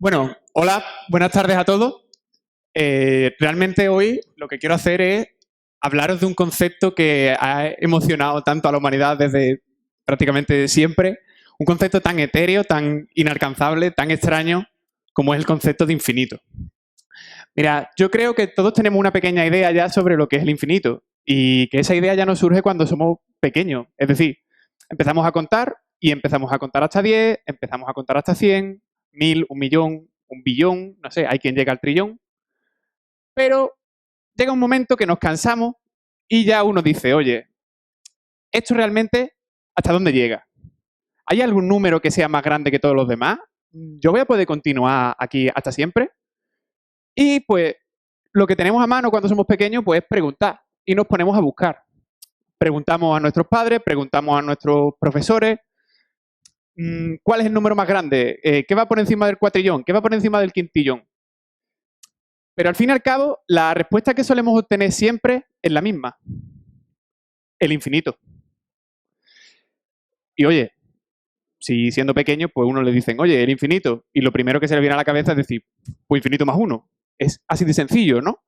Bueno, hola, buenas tardes a todos. Realmente hoy lo que quiero hacer es hablaros de un concepto que ha emocionado tanto a la humanidad desde prácticamente siempre, un concepto tan etéreo, tan inalcanzable, tan extraño como es el concepto de infinito. Mira, yo creo que todos tenemos una pequeña idea ya sobre lo que es el infinito y que esa idea ya nos surge cuando somos pequeños. Es decir, empezamos a contar y empezamos a contar hasta 10, empezamos a contar hasta 100, 1000, un millón, un billón, no sé, hay quien llega al trillón, pero llega un momento que nos cansamos y ya uno dice, oye, ¿esto realmente hasta dónde llega? ¿Hay algún número que sea más grande que todos los demás? ¿Yo voy a poder continuar aquí hasta siempre? Y pues lo que tenemos a mano cuando somos pequeños pues es preguntar y nos ponemos a buscar. Preguntamos a nuestros padres, preguntamos a nuestros profesores, ¿cuál es el número más grande? ¿Qué va por encima del cuatrillón? ¿Qué va por encima del quintillón? Pero al fin y al cabo, la respuesta que solemos obtener siempre es la misma. El infinito. Y oye, si siendo pequeño, pues uno le dicen, oye, el infinito. Y lo primero que se le viene a la cabeza es decir, pues infinito más uno. Es así de sencillo, ¿no?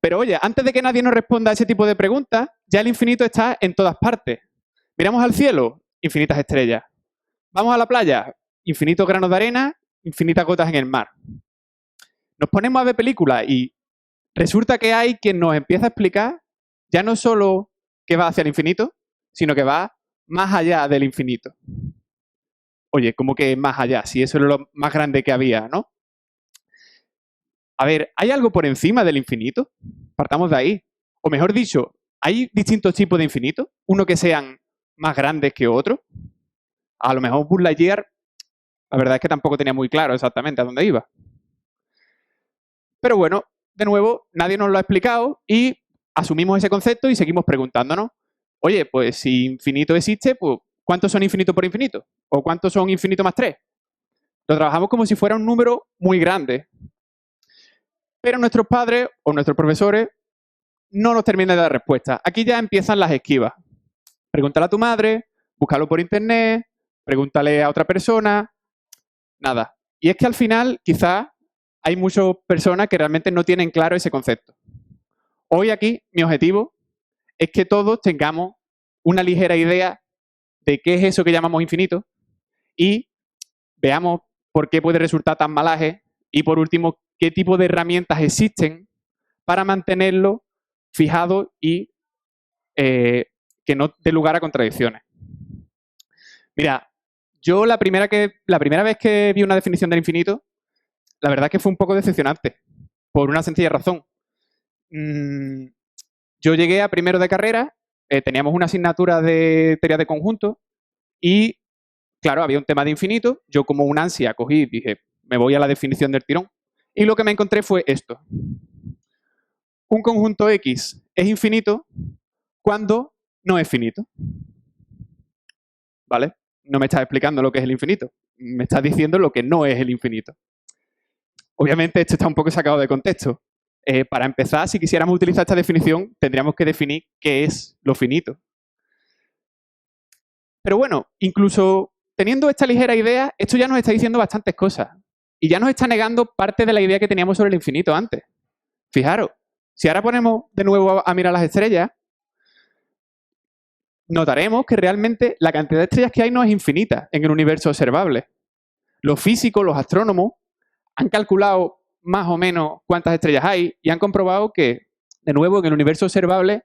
Pero oye, antes de que nadie nos responda a ese tipo de preguntas, ya el infinito está en todas partes. Miramos al cielo, infinitas estrellas. Vamos a la playa, infinitos granos de arena, infinitas gotas en el mar. Nos ponemos a ver películas y resulta que hay quien nos empieza a explicar ya no solo que va hacia el infinito, sino que va más allá del infinito. Oye, ¿cómo que más allá? Si eso era lo más grande que había, ¿no? A ver, ¿hay algo por encima del infinito? Partamos de ahí. O mejor dicho, ¿hay distintos tipos de infinito? ¿Uno que sean más grandes que otro? A lo mejor Buzz Lightyear, la verdad es que tampoco tenía muy claro exactamente a dónde iba. Pero bueno, de nuevo, nadie nos lo ha explicado y asumimos ese concepto y seguimos preguntándonos, oye, pues si infinito existe, pues ¿cuántos son infinito por infinito? ¿O cuántos son infinito más 3? Lo trabajamos como si fuera un número muy grande. Pero nuestros padres o nuestros profesores no nos terminan de dar respuesta. Aquí ya empiezan las esquivas. Pregúntale a tu madre, búscalo por internet, pregúntale a otra persona, nada. Y es que al final, quizás, hay muchas personas que realmente no tienen claro ese concepto. Hoy aquí, mi objetivo es que todos tengamos una ligera idea de qué es eso que llamamos infinito y veamos por qué puede resultar tan malaje y, por último, qué tipo de herramientas existen para mantenerlo fijado y que no dé lugar a contradicciones. Mira, yo la primera vez que vi una definición del infinito, la verdad es que fue un poco decepcionante, por una sencilla razón. Yo llegué a primero de carrera, teníamos una asignatura de teoría de conjuntos y, claro, había un tema de infinito. Yo, como un ansia, cogí y dije, me voy a la definición del tirón. Y lo que me encontré fue esto. Un conjunto X es infinito cuando no es finito. ¿Vale? No me estás explicando lo que es el infinito. Me estás diciendo lo que no es el infinito. Obviamente esto está un poco sacado de contexto. Para empezar, si quisiéramos utilizar esta definición, tendríamos que definir qué es lo finito. Pero bueno, incluso teniendo esta ligera idea, esto ya nos está diciendo bastantes cosas. Y ya nos está negando parte de la idea que teníamos sobre el infinito antes. Fijaros, si ahora ponemos de nuevo a mirar las estrellas, notaremos que realmente la cantidad de estrellas que hay no es infinita en el universo observable. Los físicos, los astrónomos, han calculado más o menos cuántas estrellas hay y han comprobado que, de nuevo, en el universo observable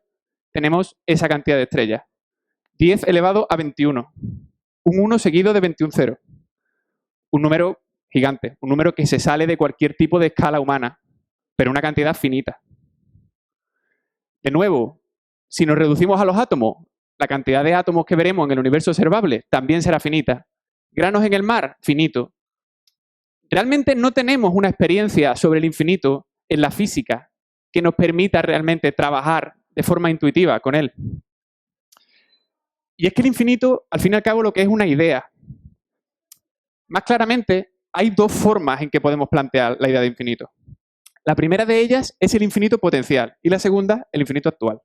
tenemos esa cantidad de estrellas. 10 elevado a 21. Un 1 seguido de 21 ceros. Un número gigante, un número que se sale de cualquier tipo de escala humana, pero una cantidad finita. De nuevo, si nos reducimos a los átomos, la cantidad de átomos que veremos en el universo observable también será finita. Granos en el mar, finito. Realmente no tenemos una experiencia sobre el infinito en la física que nos permita realmente trabajar de forma intuitiva con él. Y es que el infinito, al fin y al cabo, lo que es una idea. Más claramente, hay dos formas en que podemos plantear la idea de infinito. La primera de ellas es el infinito potencial y la segunda, el infinito actual.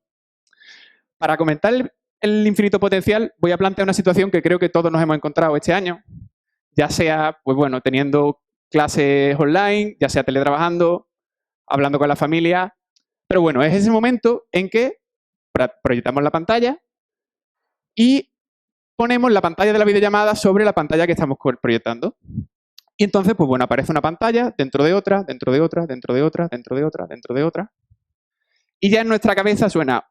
Para comentar el infinito potencial, voy a plantear una situación que creo que todos nos hemos encontrado este año, ya sea, pues bueno, teniendo clases online, ya sea teletrabajando, hablando con la familia. Pero bueno, es ese momento en que proyectamos la pantalla y ponemos la pantalla de la videollamada sobre la pantalla que estamos proyectando. Y entonces, pues bueno, aparece una pantalla dentro de otra, dentro de otra, dentro de otra, dentro de otra, dentro de otra. Y ya en nuestra cabeza suena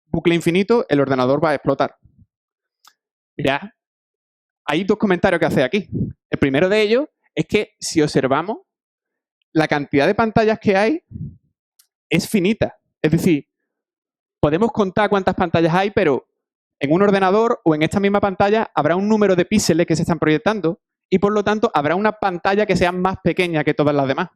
bucle infinito, el ordenador va a explotar. Mirad, hay dos comentarios que hacer aquí. El primero de ellos es que si observamos, la cantidad de pantallas que hay es finita. Es decir, podemos contar cuántas pantallas hay, pero en un ordenador o en esta misma pantalla habrá un número de píxeles que se están proyectando y por lo tanto habrá una pantalla que sea más pequeña que todas las demás.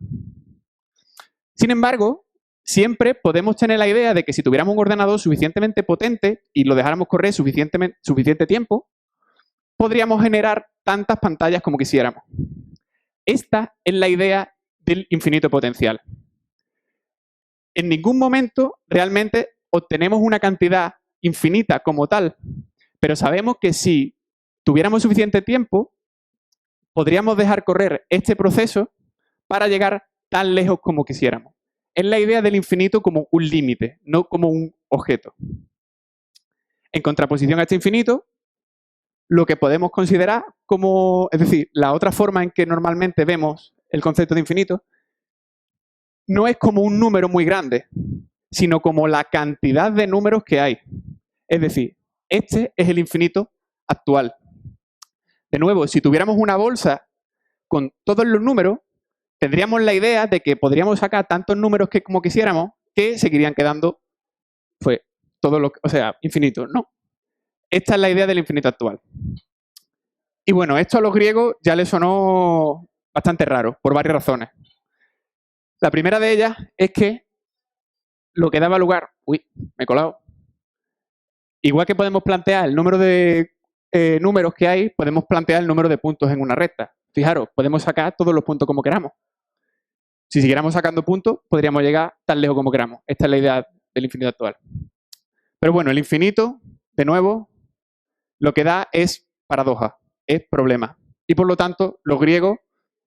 Sin embargo, siempre podemos tener la idea de que si tuviéramos un ordenador suficientemente potente y lo dejáramos correr suficiente tiempo, podríamos generar tantas pantallas como quisiéramos. Esta es la idea del infinito potencial. En ningún momento realmente obtenemos una cantidad infinita como tal, pero sabemos que si tuviéramos suficiente tiempo, podríamos dejar correr este proceso para llegar tan lejos como quisiéramos. Es la idea del infinito como un límite, no como un objeto. En contraposición a este infinito, lo que podemos considerar como, es decir, la otra forma en que normalmente vemos el concepto de infinito, no es como un número muy grande, sino como la cantidad de números que hay. Es decir, este es el infinito actual. De nuevo, si tuviéramos una bolsa con todos los números, tendríamos la idea de que podríamos sacar tantos números como quisiéramos que seguirían quedando, pues, infinitos. No. Esta es la idea del infinito actual. Y bueno, esto a los griegos ya les sonó bastante raro, por varias razones. La primera de ellas es que lo que daba lugar... Uy, me he colado. Igual que podemos plantear el número de números que hay, podemos plantear el número de puntos en una recta. Fijaros, podemos sacar todos los puntos como queramos. Si siguiéramos sacando puntos, podríamos llegar tan lejos como queramos. Esta es la idea del infinito actual. Pero bueno, el infinito, de nuevo, lo que da es paradoja, es problema. Y por lo tanto, los griegos,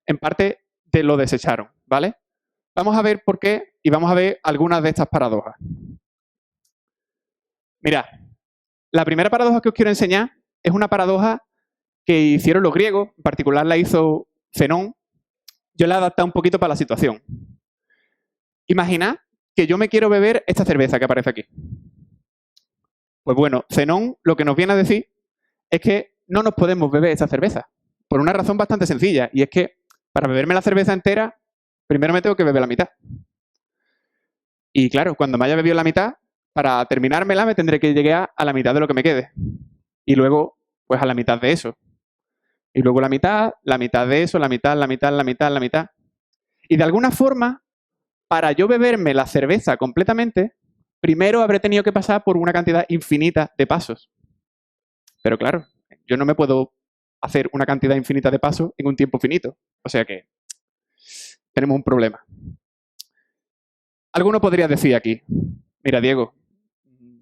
en parte, lo desecharon, ¿vale? Vamos a ver por qué y vamos a ver algunas de estas paradojas. Mirad, la primera paradoja que os quiero enseñar es una paradoja que hicieron los griegos, en particular la hizo Zenón. Yo la he adaptado un poquito para la situación. Imaginad que yo me quiero beber esta cerveza que aparece aquí. Pues bueno, Zenón lo que nos viene a decir es que no nos podemos beber esta cerveza. Por una razón bastante sencilla, y es que para beberme la cerveza entera, primero me tengo que beber la mitad. Y claro, cuando me haya bebido la mitad, para terminármela me tendré que llegar a la mitad de lo que me quede. Y luego, pues a la mitad de eso. Y luego la mitad de eso, la mitad, la mitad, la mitad, la mitad. Y de alguna forma, para yo beberme la cerveza completamente, primero habré tenido que pasar por una cantidad infinita de pasos. Pero claro, yo no me puedo hacer una cantidad infinita de pasos en un tiempo finito. O sea que tenemos un problema. Alguno podría decir aquí, mira Diego,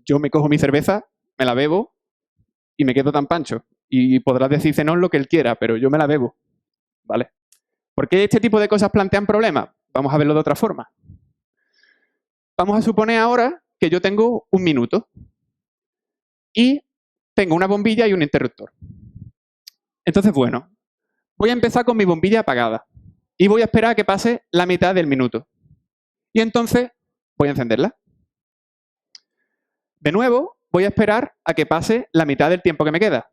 yo me cojo mi cerveza, me la bebo y me quedo tan pancho. Y podrás decir Zenón lo que él quiera, pero yo me la bebo. ¿Vale? ¿Por qué este tipo de cosas plantean problemas? Vamos a verlo de otra forma. Vamos a suponer ahora que yo tengo un minuto y tengo una bombilla y un interruptor. Entonces, bueno, voy a empezar con mi bombilla apagada y voy a esperar a que pase la mitad del minuto. Y entonces voy a encenderla. De nuevo, voy a esperar a que pase la mitad del tiempo que me queda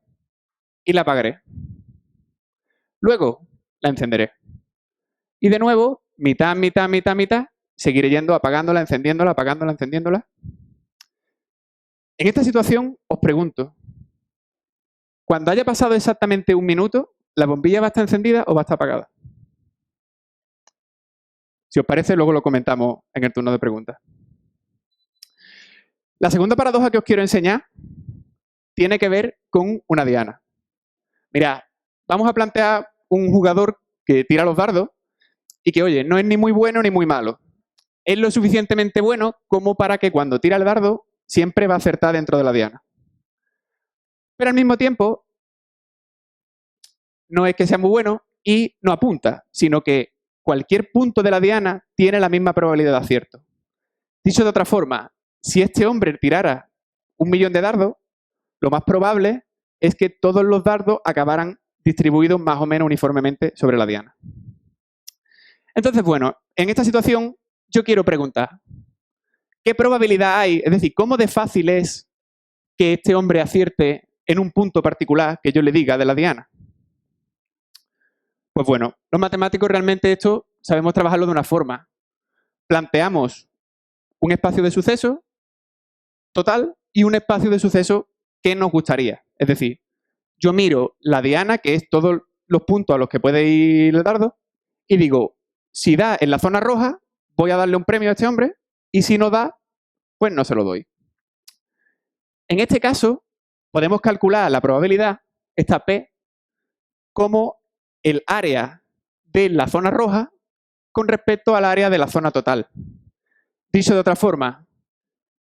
y la apagaré. Luego la encenderé. Y de nuevo, mitad, mitad, mitad, mitad, seguiré yendo apagándola, encendiéndola, apagándola, encendiéndola. En esta situación os pregunto, cuando haya pasado exactamente un minuto, ¿la bombilla va a estar encendida o va a estar apagada? Si os parece, luego lo comentamos en el turno de preguntas. La segunda paradoja que os quiero enseñar tiene que ver con una diana. Mirad, vamos a plantear un jugador que tira los dardos y que, oye, no es ni muy bueno ni muy malo. Es lo suficientemente bueno como para que cuando tira el dardo siempre va a acertar dentro de la diana. Pero al mismo tiempo, no es que sea muy bueno y no apunta, sino que cualquier punto de la diana tiene la misma probabilidad de acierto. Dicho de otra forma, si este hombre tirara 1.000.000 de dardos, lo más probable es que todos los dardos acabaran distribuidos más o menos uniformemente sobre la diana. Entonces, bueno, en esta situación yo quiero preguntar, ¿qué probabilidad hay? Es decir, ¿cómo de fácil es que este hombre acierte en un punto particular que yo le diga de la diana? Pues bueno, los matemáticos realmente esto sabemos trabajarlo de una forma. Planteamos un espacio de suceso total y un espacio de suceso que nos gustaría. Es decir, yo miro la diana, que es todos los puntos a los que puede ir el dardo, y digo, si da en la zona roja, voy a darle un premio a este hombre, y si no da, pues no se lo doy. En este caso, podemos calcular la probabilidad, esta P, como el área de la zona roja con respecto al área de la zona total. Dicho de otra forma,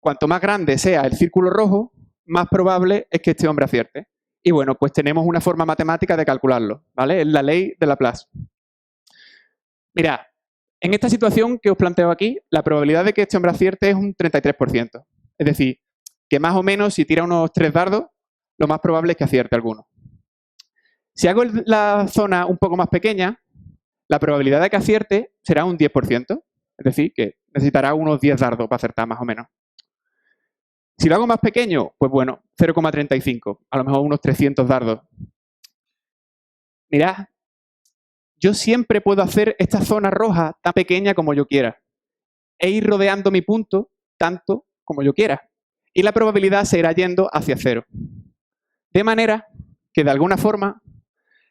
cuanto más grande sea el círculo rojo, más probable es que este hombre acierte. Y bueno, pues tenemos una forma matemática de calcularlo, ¿vale? Es la ley de Laplace. Mirad, en esta situación que os planteo aquí, la probabilidad de que este hombre acierte es un 33%. Es decir, que más o menos si tira unos 3 dardos, lo más probable es que acierte alguno. Si hago la zona un poco más pequeña, la probabilidad de que acierte será un 10%. Es decir, que necesitará unos 10 dardos para acertar más o menos. Si lo hago más pequeño, pues bueno, 0,35. A lo mejor unos 300 dardos. Mirad, yo siempre puedo hacer esta zona roja tan pequeña como yo quiera e ir rodeando mi punto tanto como yo quiera. Y la probabilidad se irá yendo hacia cero. De manera que, de alguna forma,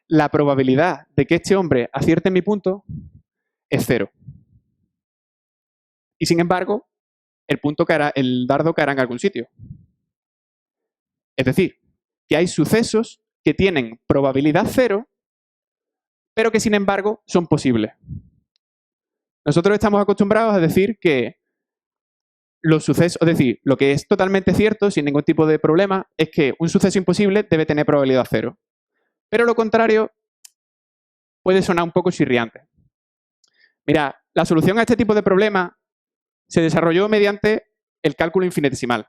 la probabilidad de que este hombre acierte en mi punto es cero. Y sin embargo, el dardo caerá en algún sitio. Es decir, que hay sucesos que tienen probabilidad cero, pero que sin embargo son posibles. Nosotros estamos acostumbrados a decir que los sucesos, es decir, lo que es totalmente cierto, sin ningún tipo de problema, es que un suceso imposible debe tener probabilidad cero. Pero lo contrario puede sonar un poco chirriante. Mira, la solución a este tipo de problema se desarrolló mediante el cálculo infinitesimal.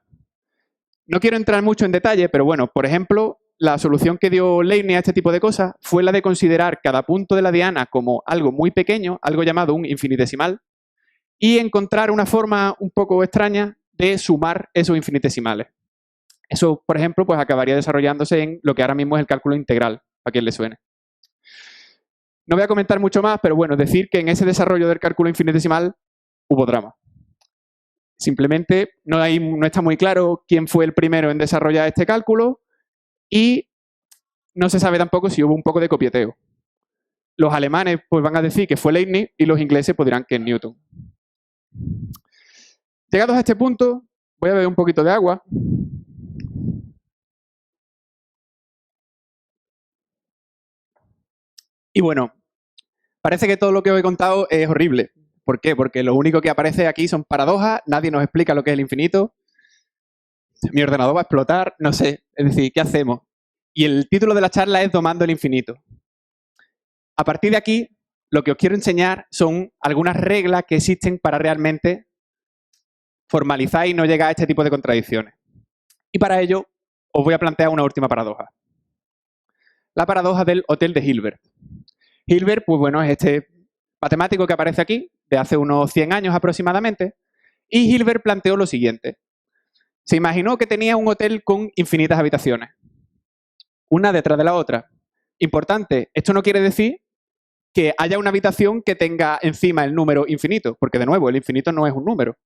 No quiero entrar mucho en detalle, pero bueno, por ejemplo, la solución que dio Leibniz a este tipo de cosas fue la de considerar cada punto de la diana como algo muy pequeño, algo llamado un infinitesimal, y encontrar una forma un poco extraña de sumar esos infinitesimales. Eso, por ejemplo, pues acabaría desarrollándose en lo que ahora mismo es el cálculo integral, a quien le suene. No voy a comentar mucho más, pero bueno, decir que en ese desarrollo del cálculo infinitesimal hubo drama. Simplemente no está muy claro quién fue el primero en desarrollar este cálculo y no se sabe tampoco si hubo un poco de copieteo. Los alemanes pues van a decir que fue Leibniz y los ingleses pues dirán que es Newton. Llegados a este punto, voy a beber un poquito de agua. Y bueno, parece que todo lo que os he contado es horrible. ¿Por qué? Porque lo único que aparece aquí son paradojas, nadie nos explica lo que es el infinito. Mi ordenador va a explotar, no sé. Es decir, ¿qué hacemos? Y el título de la charla es Domando el infinito. A partir de aquí, lo que os quiero enseñar son algunas reglas que existen para realmente formalizar y no llegar a este tipo de contradicciones. Y para ello, os voy a plantear una última paradoja. La paradoja del Hotel de Hilbert. Hilbert, pues bueno, es este matemático que aparece aquí, de hace unos 100 años aproximadamente, y Hilbert planteó lo siguiente. Se imaginó que tenía un hotel con infinitas habitaciones, una detrás de la otra. Importante, esto no quiere decir que haya una habitación que tenga encima el número infinito, porque de nuevo, el infinito no es un número.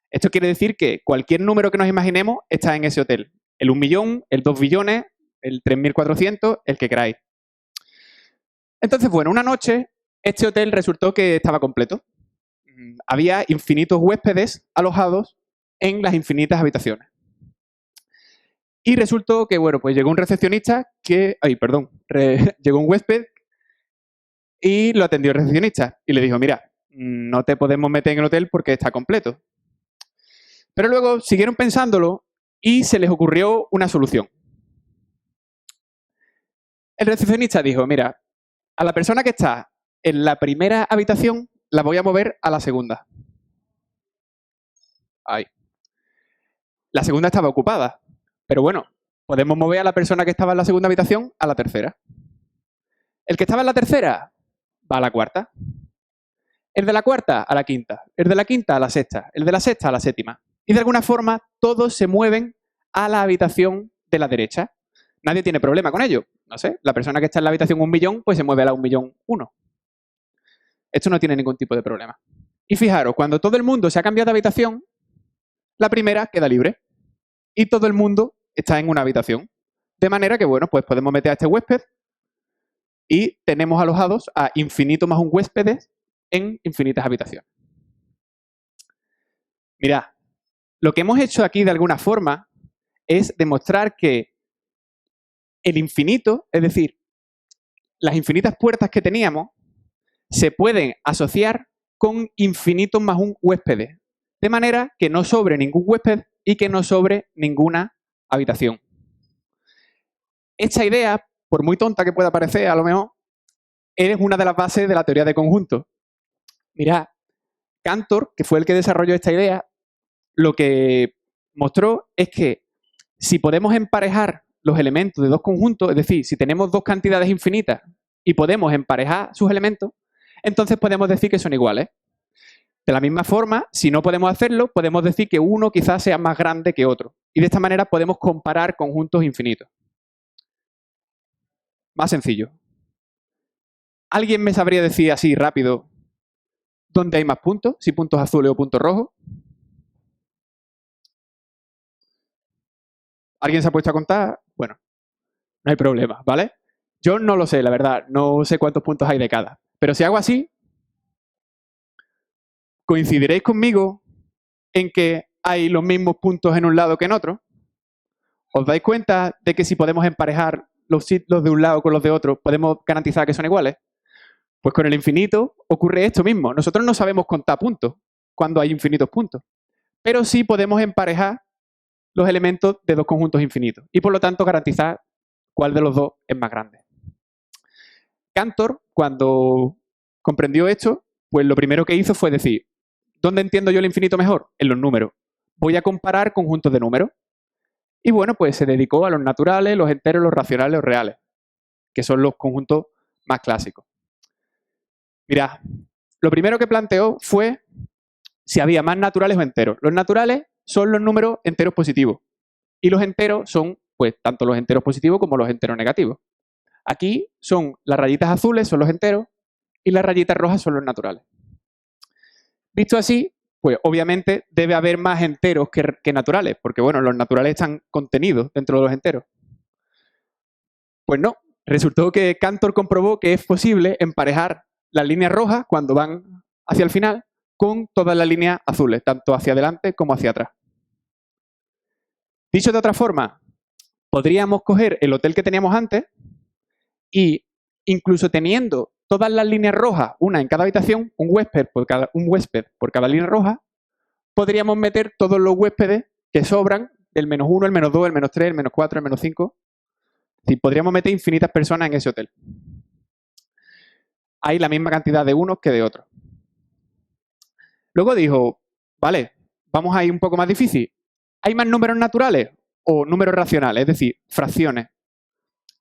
Esto quiere decir que cualquier número que nos imaginemos está en ese hotel. El 1.000.000, el 2 billones, el 3.400, el que queráis. Entonces, bueno, una noche este hotel resultó que estaba completo. Había infinitos huéspedes alojados en las infinitas habitaciones. Y resultó que, bueno, pues llegó un recepcionista que... llegó un huésped y lo atendió el recepcionista. Y le dijo, mira, no te podemos meter en el hotel porque está completo. Pero luego siguieron pensándolo y se les ocurrió una solución. El recepcionista dijo, mira, A la persona que está en la primera habitación la voy a mover a la segunda. Ahí. La segunda estaba ocupada. Pero bueno, podemos mover a la persona que estaba en la segunda habitación a la tercera. El que estaba en la tercera va a la cuarta. El de la cuarta a la quinta. El de la quinta a la sexta. El de la sexta a la séptima. Y de alguna forma todos se mueven a la habitación de la derecha. Nadie tiene problema con ello. No sé, la persona que está en la habitación 1.000.000, pues se mueve a la 1.000.001. Esto no tiene ningún tipo de problema. Y fijaros, cuando todo el mundo se ha cambiado de habitación, la primera queda libre. Y todo el mundo está en una habitación. De manera que, bueno, pues podemos meter a este huésped y tenemos alojados a infinito más un huésped en infinitas habitaciones. Mirad, lo que hemos hecho aquí de alguna forma es demostrar que el infinito, es decir, las infinitas puertas que teníamos, se pueden asociar con infinito más un huésped. De manera que no sobre ningún huésped y que no sobre ninguna habitación. Esta idea, por muy tonta que pueda parecer, a lo mejor, es una de las bases de la teoría de conjuntos. Mirad, Cantor, que fue el que desarrolló esta idea, lo que mostró es que si podemos emparejar los elementos de dos conjuntos, es decir, si tenemos dos cantidades infinitas y podemos emparejar sus elementos, entonces podemos decir que son iguales. De la misma forma, si no podemos hacerlo, podemos decir que uno quizás sea más grande que otro. Y de esta manera podemos comparar conjuntos infinitos. Más sencillo. ¿Alguien me sabría decir así rápido dónde hay más puntos? Si puntos azules o puntos rojos. ¿Alguien se ha puesto a contar? Bueno, no hay problema, ¿vale? Yo no lo sé, la verdad. No sé cuántos puntos hay de cada. Pero si hago así, ¿coincidiréis conmigo en que hay los mismos puntos en un lado que en otro? ¿Os dais cuenta de que si podemos emparejar los de un lado con los de otro, podemos garantizar que son iguales? Pues con el infinito ocurre esto mismo. Nosotros no sabemos contar puntos cuando hay infinitos puntos, pero sí podemos emparejar los elementos de dos conjuntos infinitos y por lo tanto garantizar cuál de los dos es más grande. Cantor, cuando comprendió esto, pues lo primero que hizo fue decir, ¿dónde entiendo yo el infinito mejor? En los números. Voy a comparar conjuntos de números. Y bueno, pues se dedicó a los naturales, los enteros, los racionales, los reales, que son los conjuntos más clásicos. Mirad, lo primero que planteó fue si había más naturales o enteros. Los naturales son los números enteros positivos y los enteros son, pues, tanto los enteros positivos como los enteros negativos. Aquí son las rayitas azules, son los enteros, y las rayitas rojas son los naturales. Visto así, pues obviamente debe haber más enteros que naturales, porque bueno, los naturales están contenidos dentro de los enteros. Pues no, resultó que Cantor comprobó que es posible emparejar las líneas rojas cuando van hacia el final con todas las líneas azules, tanto hacia adelante como hacia atrás. Dicho de otra forma, podríamos coger el hotel que teníamos antes y incluso teniendo todas las líneas rojas, una en cada habitación, un huésped por cada línea roja, podríamos meter todos los huéspedes que sobran del -1, el -2, el -3, el -4, el -5. Es decir, podríamos meter infinitas personas en ese hotel. Hay la misma cantidad de unos que de otros. Luego dijo, vale, vamos a ir un poco más difícil. ¿Hay más números naturales o números racionales? Es decir, fracciones.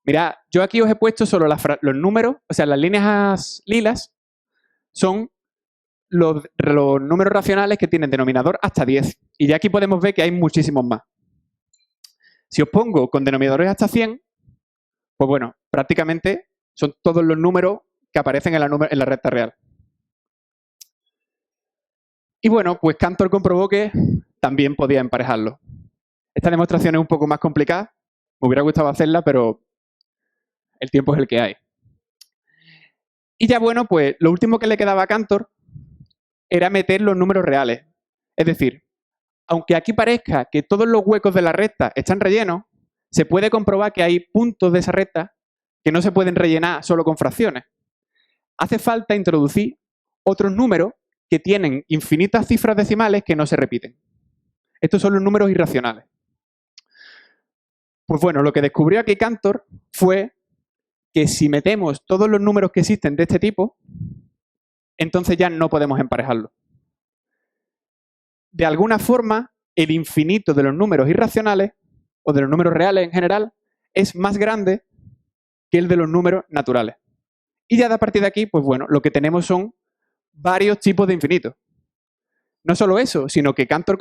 Mirad, yo aquí os he puesto solo los números, o sea, las líneas lilas son los números racionales que tienen denominador hasta 10. Y ya aquí podemos ver que hay muchísimos más. Si os pongo con denominadores hasta 100, pues bueno, prácticamente son todos los números que aparecen en la recta real. Y bueno, pues Cantor comprobó que también podía emparejarlo. Esta demostración es un poco más complicada. Me hubiera gustado hacerla, pero el tiempo es el que hay. Y ya bueno, pues lo último que le quedaba a Cantor era meter los números reales. Es decir, aunque aquí parezca que todos los huecos de la recta están rellenos, se puede comprobar que hay puntos de esa recta que no se pueden rellenar solo con fracciones. Hace falta introducir otros números que tienen infinitas cifras decimales que no se repiten. Estos son los números irracionales. Pues bueno, lo que descubrió aquí Cantor fue que si metemos todos los números que existen de este tipo, entonces ya no podemos emparejarlo. De alguna forma, el infinito de los números irracionales, o de los números reales en general, es más grande que el de los números naturales. Y ya a partir de aquí, pues bueno, lo que tenemos son varios tipos de infinitos. No solo eso, sino que Cantor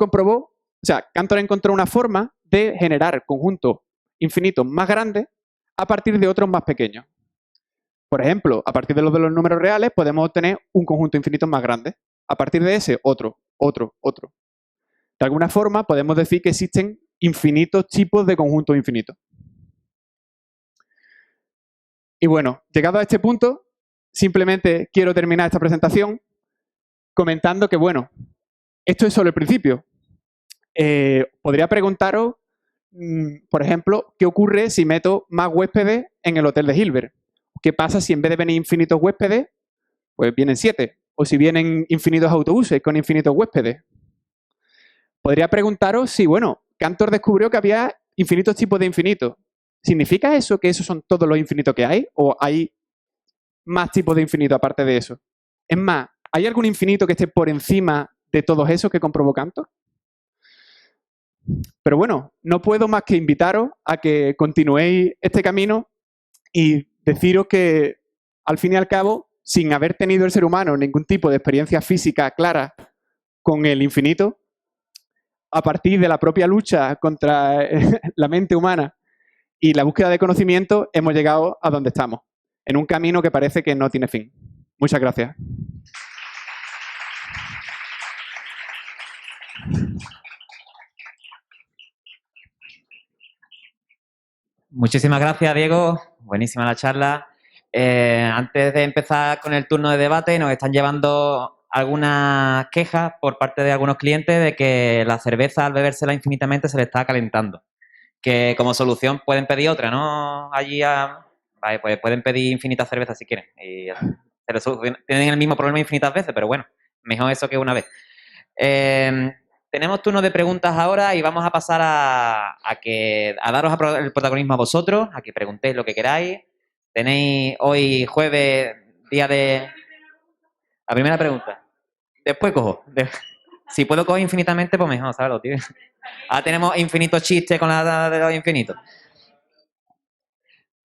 Cantor encontró una forma de generar conjuntos infinitos más grandes a partir de otros más pequeños. Por ejemplo, a partir de los números reales podemos obtener un conjunto infinito más grande. A partir de ese, otro. De alguna forma podemos decir que existen infinitos tipos de conjuntos infinitos. Y bueno, llegado a este punto, simplemente quiero terminar esta presentación comentando que, bueno, esto es solo el principio. Podría preguntaros, por ejemplo, ¿qué ocurre si meto más huéspedes en el hotel de Hilbert? ¿Qué pasa si en vez de venir infinitos huéspedes, pues vienen 7? O si vienen infinitos autobuses con infinitos huéspedes. Podría preguntaros si, bueno, Cantor descubrió que había infinitos tipos de infinitos. ¿Significa eso que esos son todos los infinitos que hay? ¿O hay más tipos de infinito aparte de eso? Es más, ¿hay algún infinito que esté por encima de todos esos que comprobó Cantor? Pero bueno, no puedo más que invitaros a que continuéis este camino y deciros que, al fin y al cabo, sin haber tenido el ser humano ningún tipo de experiencia física clara con el infinito, a partir de la propia lucha contra la mente humana y la búsqueda de conocimiento, hemos llegado a donde estamos, en un camino que parece que no tiene fin. Muchas gracias. Muchísimas gracias, Diego. Buenísima la charla. Antes de empezar con el turno de debate, nos están llevando algunas quejas por parte de algunos clientes de que la cerveza, al bebérsela infinitamente, se le está calentando. Que como solución pueden pedir otra, ¿no? Vale, pues pueden pedir infinitas cervezas si quieren. Y tienen el mismo problema infinitas veces, pero bueno, mejor eso que una vez. Tenemos turno de preguntas ahora y vamos a pasar a daros el protagonismo a vosotros, a que preguntéis lo que queráis. Tenéis hoy jueves, día de... La primera pregunta. Después cojo. Si puedo coger infinitamente, pues mejor, ¿sabes? Tío. Ahora tenemos infinitos chistes con la de los infinitos.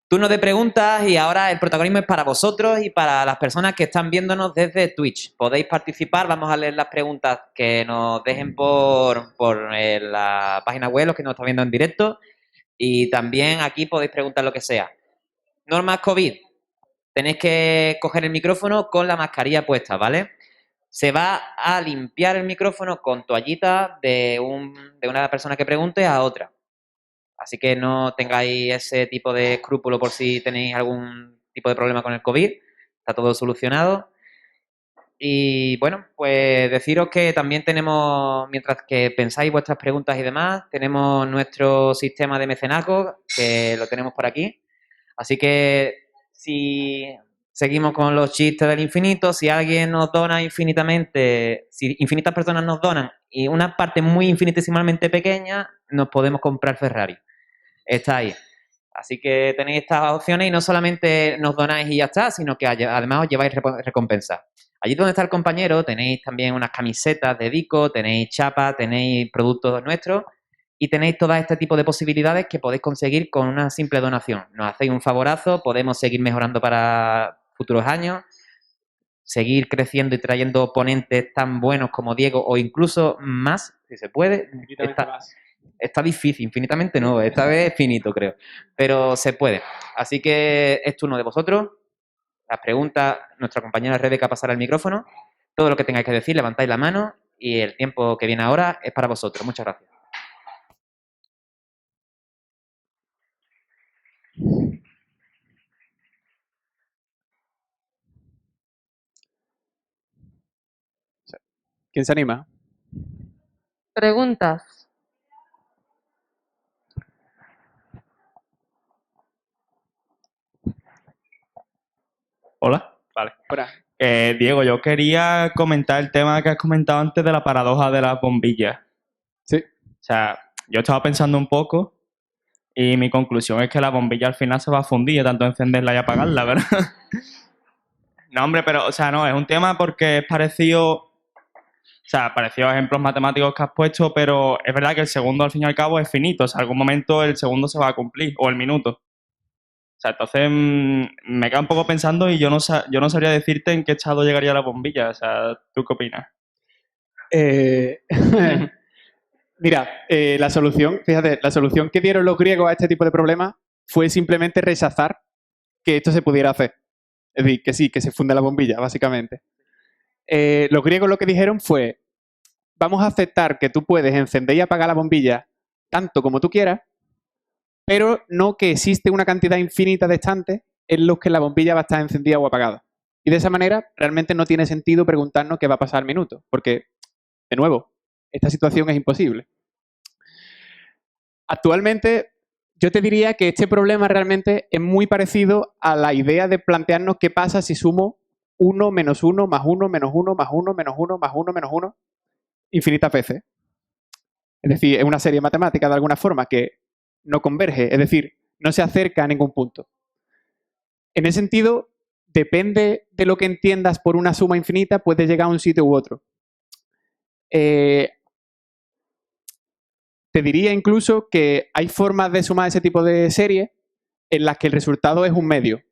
Turno de preguntas y ahora el protagonismo es para vosotros y para las personas que están viéndonos desde Twitch. Podéis participar, vamos a leer las preguntas que nos dejen por la página web, los que nos están viendo en directo. Y también aquí podéis preguntar lo que sea. Normas COVID. Tenéis que coger el micrófono con la mascarilla puesta, ¿vale? Se va a limpiar el micrófono con toallita de una persona que pregunte a otra. Así que no tengáis ese tipo de escrúpulo por si tenéis algún tipo de problema con el COVID. Está todo solucionado. Y bueno, pues deciros que también tenemos, mientras que pensáis vuestras preguntas y demás, tenemos nuestro sistema de mecenazgo, que lo tenemos por aquí. Así que si seguimos con los chistes del infinito, si alguien nos dona infinitamente, si infinitas personas nos donan y una parte muy infinitesimamente pequeña, nos podemos comprar Ferrari. Está ahí. Así que tenéis estas opciones y no solamente nos donáis y ya está, sino que además os lleváis recompensas. Allí donde está el compañero tenéis también unas camisetas de Dico, tenéis chapas, tenéis productos nuestros y tenéis todo este tipo de posibilidades que podéis conseguir con una simple donación. Nos hacéis un favorazo, podemos seguir mejorando para futuros años, seguir creciendo y trayendo ponentes tan buenos como Diego o incluso más, si se puede. Está difícil, infinitamente no, esta vez es finito, creo. Pero se puede. Así que es turno de vosotros. Las preguntas, nuestra compañera Rebeca pasará el micrófono. Todo lo que tengáis que decir, levantáis la mano y el tiempo que viene ahora es para vosotros. Muchas gracias. ¿Quién se anima? Preguntas. Hola. Vale. Diego, yo quería comentar el tema que has comentado antes de la paradoja de las bombillas. Sí. O sea, yo estaba pensando un poco Y mi conclusión es que la bombilla al final se va a fundir de tanto encenderla y apagarla, ¿verdad? No, hombre, pero, o sea, no, es un tema porque es parecido, o sea, parecido a ejemplos matemáticos que has puesto, pero es verdad que el segundo al fin y al cabo es finito, o sea, algún momento el segundo se va a cumplir, o el minuto. O sea, entonces me queda un poco pensando y yo no sabría decirte en qué estado llegaría la bombilla, o sea, ¿tú qué opinas? Mira, la solución, fíjate, la solución que dieron los griegos a este tipo de problemas fue simplemente rechazar que esto se pudiera hacer. Es decir, que sí, que se funde la bombilla, básicamente. Los griegos lo que dijeron fue, vamos a aceptar que tú puedes encender y apagar la bombilla tanto como tú quieras, pero no que existe una cantidad infinita de instantes en los que la bombilla va a estar encendida o apagada. Y de esa manera realmente no tiene sentido preguntarnos qué va a pasar al minuto, porque, de nuevo, esta situación es imposible. Actualmente, yo te diría que este problema realmente es muy parecido a la idea de plantearnos qué pasa si sumo 1 menos 1 más 1 menos 1 más 1 menos 1 más 1 menos 1 infinitas veces. Es decir, es una serie matemática de alguna forma que no converge, es decir, no se acerca a ningún punto. En ese sentido, depende de lo que entiendas por una suma infinita, puede llegar a un sitio u otro. Te diría incluso que hay formas de sumar ese tipo de series en las que el resultado es un medio.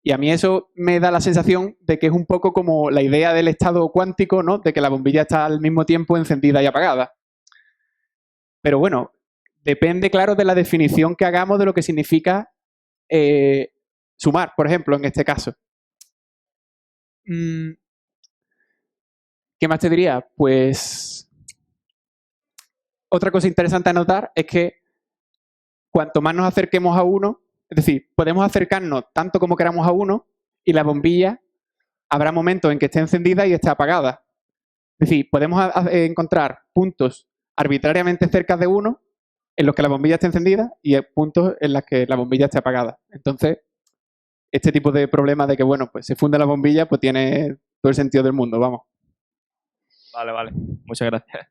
Y a mí eso me da la sensación de que es un poco como la idea del estado cuántico, ¿no? De que la bombilla está al mismo tiempo encendida y apagada. Pero bueno, depende, claro, de la definición que hagamos de lo que significa sumar, por ejemplo, en este caso. ¿Qué más te diría? Pues otra cosa interesante a notar es que cuanto más nos acerquemos a uno, es decir, podemos acercarnos tanto como queramos a uno y la bombilla habrá momentos en que esté encendida y esté apagada. Es decir, podemos encontrar puntos arbitrariamente cerca de uno en los que la bombilla esté encendida y puntos en los que la bombilla esté apagada. Entonces, este tipo de problema de que, bueno, pues se funde la bombilla, pues tiene todo el sentido del mundo, vamos. Vale. Muchas gracias.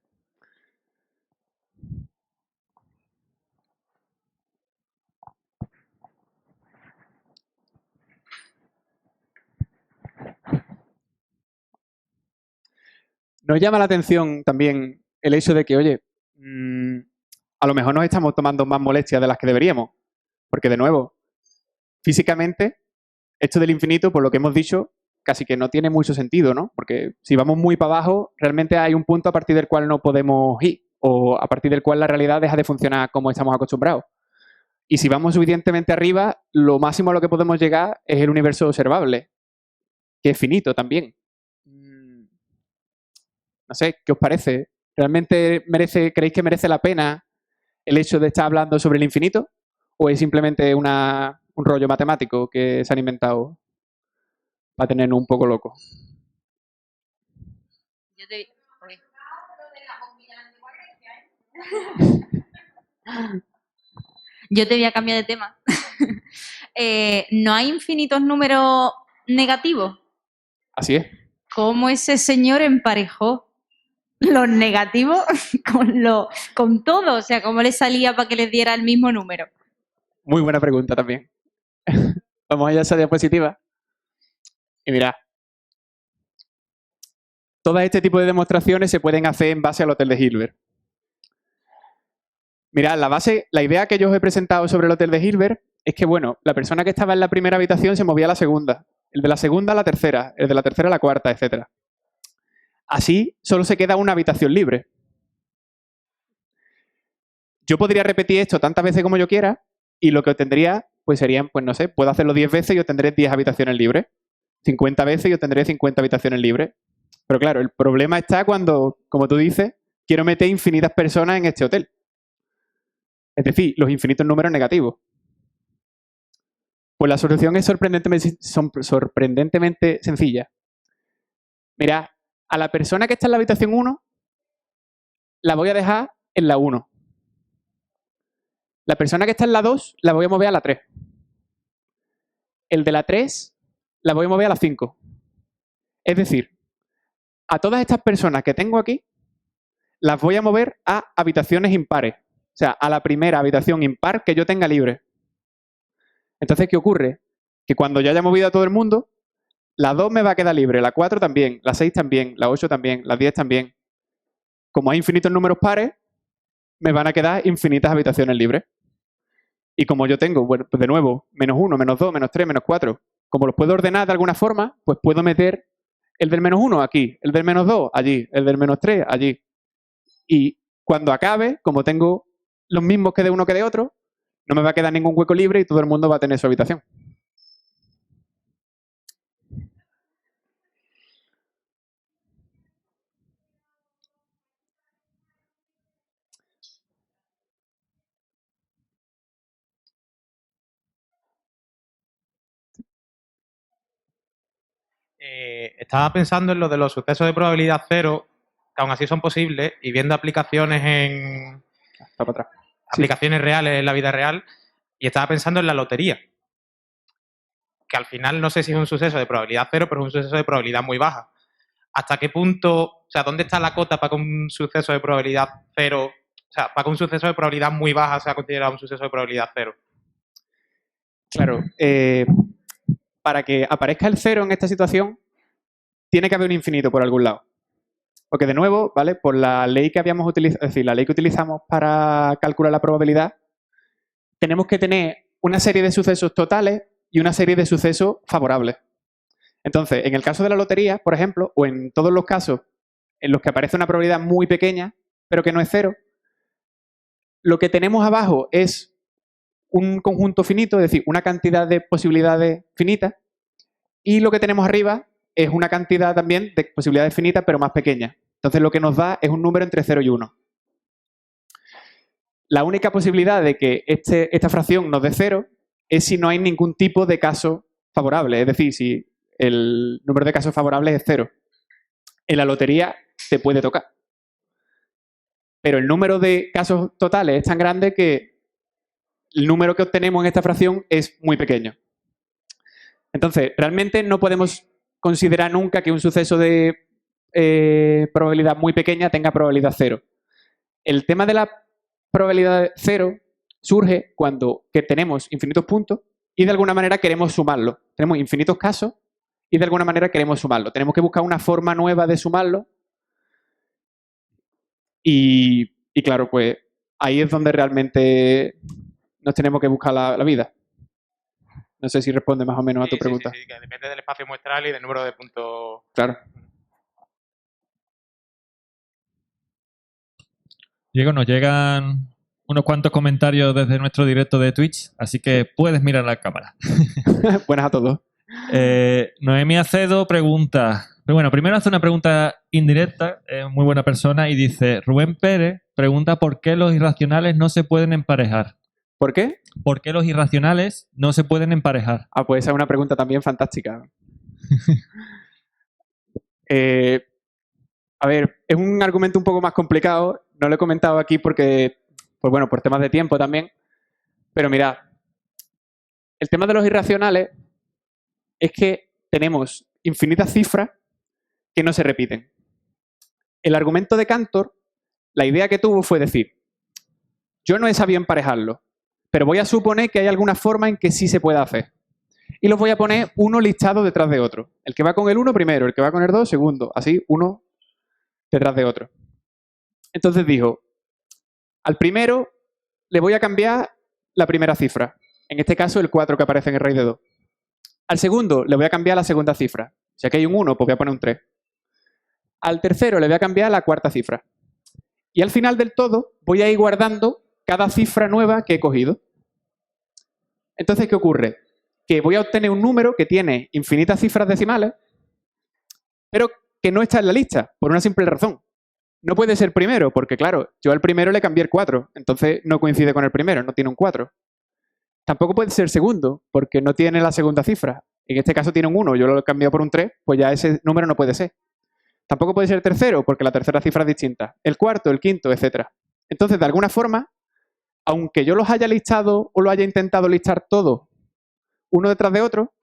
Nos llama la atención también el hecho de que, oye, a lo mejor nos estamos tomando más molestias de las que deberíamos. Porque, de nuevo, físicamente, esto del infinito, por lo que hemos dicho, casi que no tiene mucho sentido, ¿no? Porque si vamos muy para abajo, realmente hay un punto a partir del cual no podemos ir, o a partir del cual la realidad deja de funcionar como estamos acostumbrados. Y si vamos suficientemente arriba, lo máximo a lo que podemos llegar es el universo observable, que es finito también. No sé, ¿qué os parece? ¿Realmente creéis que merece la pena el hecho de estar hablando sobre el infinito? ¿O es simplemente un rollo matemático que se han inventado para tenernos un poco locos? Yo te... Uy. Yo te voy a cambiar de tema. ¿No hay infinitos números negativos? Así es. ¿Cómo ese señor emparejó los negativos con todo? O sea, ¿cómo le salía para que les diera el mismo número? Muy buena pregunta también. Vamos allá a esa diapositiva. Y mirad. Todo este tipo de demostraciones se pueden hacer en base al Hotel de Hilbert. Mirad, la idea que yo os he presentado sobre el Hotel de Hilbert es que, bueno, la persona que estaba en la primera habitación se movía a la segunda, el de la segunda a la tercera, el de la tercera a la cuarta, etc. Así, solo se queda una habitación libre. Yo podría repetir esto tantas veces como yo quiera y lo que obtendría, pues serían, pues no sé, puedo hacerlo 10 veces y obtendré 10 habitaciones libres. 50 veces y obtendré 50 habitaciones libres. Pero claro, el problema está cuando, como tú dices, quiero meter infinitas personas en este hotel. Es decir, los infinitos números negativos. Pues la solución es sorprendentemente sencilla. Mira, a la persona que está en la habitación 1 la voy a dejar en la 1. La persona que está en la 2 la voy a mover a la 3. El de la 3 la voy a mover a la 5. Es decir, a todas estas personas que tengo aquí las voy a mover a habitaciones impares. O sea, a la primera habitación impar que yo tenga libre. Entonces, ¿qué ocurre? Que cuando yo haya movido a todo el mundo, la 2 me va a quedar libre, la 4 también, la 6 también, la 8 también, la 10 también. Como hay infinitos números pares, me van a quedar infinitas habitaciones libres. Y como yo tengo, bueno, pues de nuevo, -1, -2, -3, -4, como los puedo ordenar de alguna forma, pues puedo meter el del -1 aquí, el del -2 allí, el del -3 allí. Y cuando acabe, como tengo los mismos que de uno que de otro, no me va a quedar ningún hueco libre y todo el mundo va a tener su habitación. Estaba pensando en lo de los sucesos de probabilidad cero, que aún así son posibles, y viendo aplicaciones en Está para atrás. aplicaciones reales en la vida real, y estaba pensando en la lotería, que al final no sé si es un suceso de probabilidad cero, pero es un suceso de probabilidad muy baja. ¿Hasta qué punto, o sea, dónde está la cota para que un suceso de probabilidad cero, o sea, para que un suceso de probabilidad muy baja sea considerado un suceso de probabilidad cero? Claro, para que aparezca el 0 en esta situación, tiene que haber un infinito por algún lado. Porque de nuevo, ¿vale? Por la ley que habíamos utilizado, es decir, la ley que utilizamos para calcular la probabilidad, tenemos que tener una serie de sucesos totales y una serie de sucesos favorables. Entonces, en el caso de la lotería, por ejemplo, o en todos los casos en los que aparece una probabilidad muy pequeña, pero que no es 0, lo que tenemos abajo es un conjunto finito, es decir, una cantidad de posibilidades finitas, y lo que tenemos arriba es una cantidad también de posibilidades finitas, pero más pequeña. Entonces, lo que nos da es un número entre 0 y 1. La única posibilidad de que esta fracción nos dé 0 es si no hay ningún tipo de caso favorable, es decir, si el número de casos favorables es 0. En la lotería te puede tocar. Pero el número de casos totales es tan grande que el número que obtenemos en esta fracción es muy pequeño. Entonces, realmente no podemos considerar nunca que un suceso de probabilidad muy pequeña tenga probabilidad 0. El tema de la probabilidad 0 surge cuando tenemos infinitos puntos y de alguna manera queremos sumarlo. Tenemos infinitos casos y de alguna manera queremos sumarlo. Tenemos que buscar una forma nueva de sumarlo y claro, pues ahí es donde realmente nos tenemos que buscar la vida. No sé si responde más o menos a tu pregunta. Sí, que depende del espacio muestral y del número de puntos. Claro. Diego, nos llegan unos cuantos comentarios desde nuestro directo de Twitch, así que puedes mirar la cámara. Buenas a todos. Noemí Acedo pregunta, pero bueno, primero hace una pregunta indirecta, muy buena persona, y dice, Rubén Pérez pregunta por qué los irracionales no se pueden emparejar. ¿Por qué? ¿Por qué los irracionales no se pueden emparejar? Ah, pues esa es una pregunta también fantástica. A ver, es un argumento un poco más complicado. No lo he comentado aquí porque, pues bueno, por temas de tiempo también. Pero mirad, el tema de los irracionales es que tenemos infinitas cifras que no se repiten. El argumento de Cantor, la idea que tuvo fue decir, yo no he sabido emparejarlo, pero voy a suponer que hay alguna forma en que sí se pueda hacer. Y los voy a poner uno listado detrás de otro. El que va con el 1 primero, el que va con el 2 segundo. Así, uno detrás de otro. Entonces dijo, al primero le voy a cambiar la primera cifra. En este caso, el 4 que aparece en el raíz de 2. Al segundo le voy a cambiar la segunda cifra. Si aquí hay un 1, pues voy a poner un 3. Al tercero le voy a cambiar la cuarta cifra. Y al final del todo voy a ir guardando cada cifra nueva que he cogido. Entonces, ¿qué ocurre? Que voy a obtener un número que tiene infinitas cifras decimales, pero que no está en la lista, por una simple razón. No puede ser primero, porque claro, yo al primero le cambié el 4, entonces no coincide con el primero, no tiene un 4. Tampoco puede ser segundo, porque no tiene la segunda cifra. En este caso tiene un 1, yo lo he cambiado por un 3, pues ya ese número no puede ser. Tampoco puede ser tercero, porque la tercera cifra es distinta. El cuarto, el quinto, etc. Entonces, de alguna forma, aunque yo los haya listado o lo haya intentado listar todos uno detrás de otro,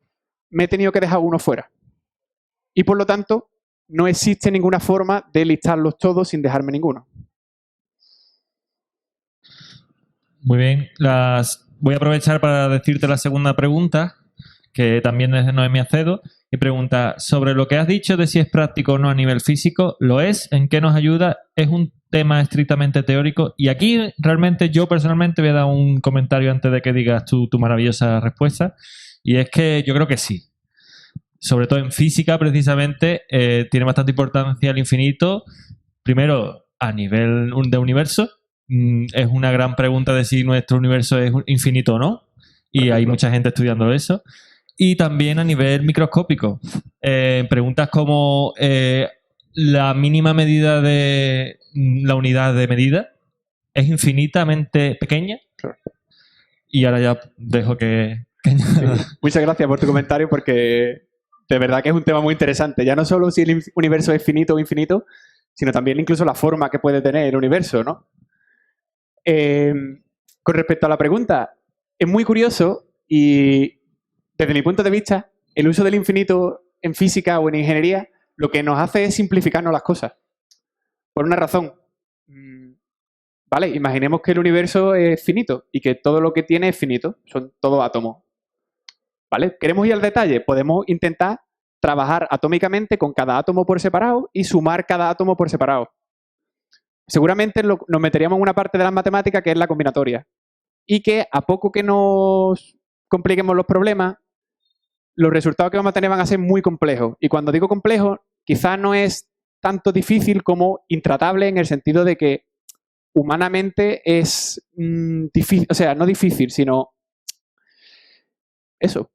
me he tenido que dejar uno fuera. Y por lo tanto, no existe ninguna forma de listarlos todos sin dejarme ninguno. Muy bien. Voy a aprovechar para decirte la segunda pregunta, que también es de Noemí Acedo, y pregunta, sobre lo que has dicho de si es práctico o no a nivel físico, ¿lo es? ¿En qué nos ayuda? ¿Es un tema estrictamente teórico? Y aquí realmente yo personalmente voy a dar un comentario antes de que digas tu maravillosa respuesta, y es que yo creo que sí. Sobre todo en física, precisamente, tiene bastante importancia el infinito. Primero, a nivel de universo, es una gran pregunta de si nuestro universo es infinito o no, y hay mucha gente estudiando eso. Y también a nivel microscópico. Preguntas como la mínima medida de la unidad de medida es infinitamente pequeña. Y ahora ya dejo que Muchas gracias por tu comentario porque de verdad que es un tema muy interesante. Ya no solo si el universo es finito o infinito, sino también incluso la forma que puede tener el universo, ¿no? Con respecto a la pregunta, es muy curioso y desde mi punto de vista, el uso del infinito en física o en ingeniería lo que nos hace es simplificarnos las cosas. Por una razón. Vale, imaginemos que el universo es finito y que todo lo que tiene es finito, son todos átomos. ¿Vale? ¿Queremos ir al detalle? Podemos intentar trabajar atómicamente con cada átomo por separado y sumar cada átomo por separado. Seguramente nos meteríamos en una parte de las matemáticas que es la combinatoria. Y que a poco que nos compliquemos los problemas, los resultados que vamos a tener van a ser muy complejos. Y cuando digo complejo, quizás no es tanto difícil como intratable en el sentido de que humanamente es difícil, o sea, no difícil, sino eso,